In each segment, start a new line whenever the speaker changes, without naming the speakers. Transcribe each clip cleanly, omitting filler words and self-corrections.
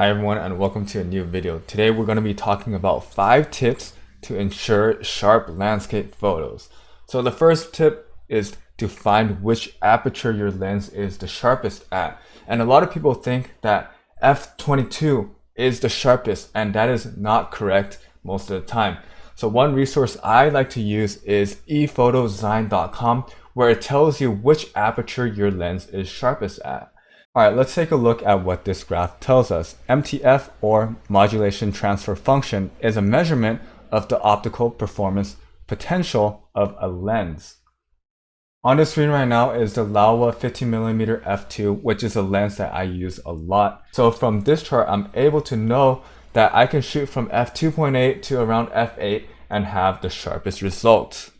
Hi everyone and welcome to a new video. Today we're going to be talking about 5 tips to ensure sharp landscape photos. So the first tip is to find which aperture your lens is the sharpest at. And a lot of people think that f/22 is the sharpest, and that is not correct most of the time. So one resource I like to use is ePhotoZine.com, where it tells you which aperture your lens is sharpest at. Alright, let's take a look at what this graph tells us. MTF, or modulation transfer function, is a measurement of the optical performance potential of a lens. On the screen right now is the Laowa 15mm f2, which is a lens that I use a lot. So from this chart, I'm able to know that I can shoot from f2.8 to around f8 and have the sharpest results.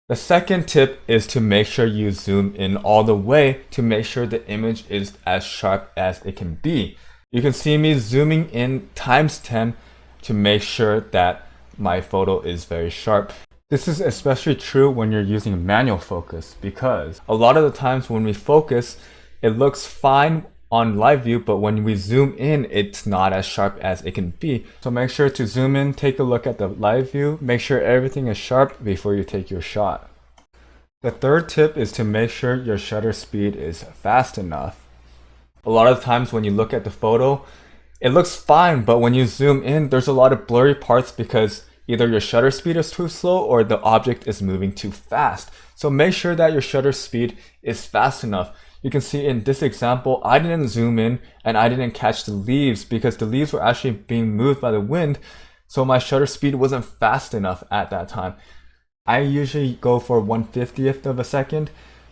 The second tip is to make sure you zoom in all the way to make sure the image is as sharp as it can be. You can see me zooming in ×10 to make sure that my photo is very sharp. This is especially true when you're using manual focus, because a lot of the times when we focus, it looks fine on live view, but when we zoom in, it's not as sharp as it can be. So make sure to zoom in, take a look at the live view, make sure everything is sharp before you take your shot. The third tip is to make sure your shutter speed is fast enough. A lot of times when you look at the photo, it looks fine, but when you zoom in, there's a lot of blurry parts because either your shutter speed is too slow or the object is moving too fast. So make sure that your shutter speed is fast enough. You can see in this example, I didn't zoom in and I didn't catch the leaves because the leaves were actually being moved by the wind. So my shutter speed wasn't fast enough at that time. I usually go for 1/50th of a second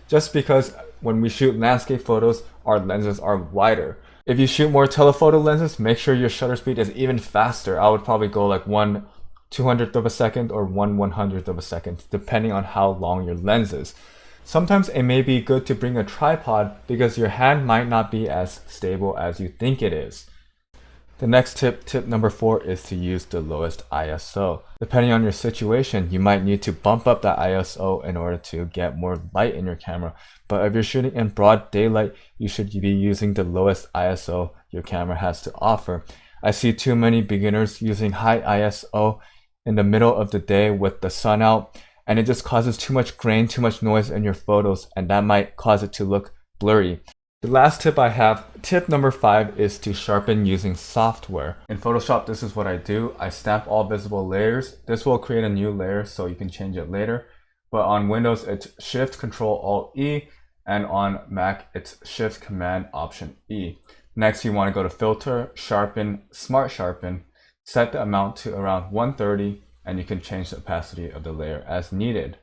just because when we shoot landscape photos, our lenses are wider. If you shoot more telephoto lenses, make sure your shutter speed is even faster. I would probably go like 1/200th of a second or 1/100th of a second, depending on how long your lens is. Sometimes it may be good to bring a tripod because your hand might not be as stable as you think it is. The next tip number 4, is to use the lowest ISO. Depending on your situation, you might need to bump up that ISO in order to get more light in your camera. But if you're shooting in broad daylight, you should be using the lowest ISO your camera has to offer. I see too many beginners using high ISO in the middle of the day with the sun out, and it just causes too much grain, too much noise in your photos, and that might cause it to look blurry. The last tip I have, tip number 5, is to sharpen using software. In Photoshop, this is what I do. I stamp all visible layers. This will create a new layer so you can change it later. But on Windows, it's Shift-Control-Alt-E, and on Mac, it's Shift-Command-Option-E. Next, you want to go to Filter, Sharpen, Smart Sharpen, set the amount to around 130, and you can change the opacity of the layer as needed.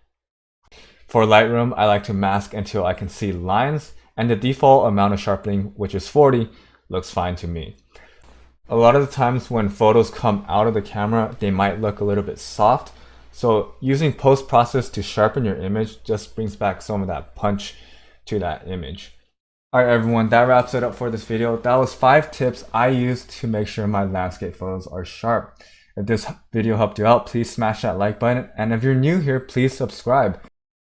For Lightroom, I like to mask until I can see lines, and the default amount of sharpening, which is 40, looks fine to me. A lot of the times when photos come out of the camera, they might look a little bit soft. So using post-process to sharpen your image just brings back some of that punch to that image. Alright everyone, that wraps it up for this video. That was 5 tips I use to make sure my landscape photos are sharp. If this video helped you out, please smash that like button. And if you're new here, please subscribe.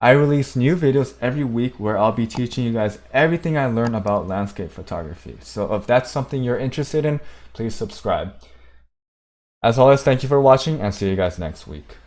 I release new videos every week where I'll be teaching you guys everything I learned about landscape photography. So if that's something you're interested in, please subscribe. As always, thank you for watching and see you guys next week.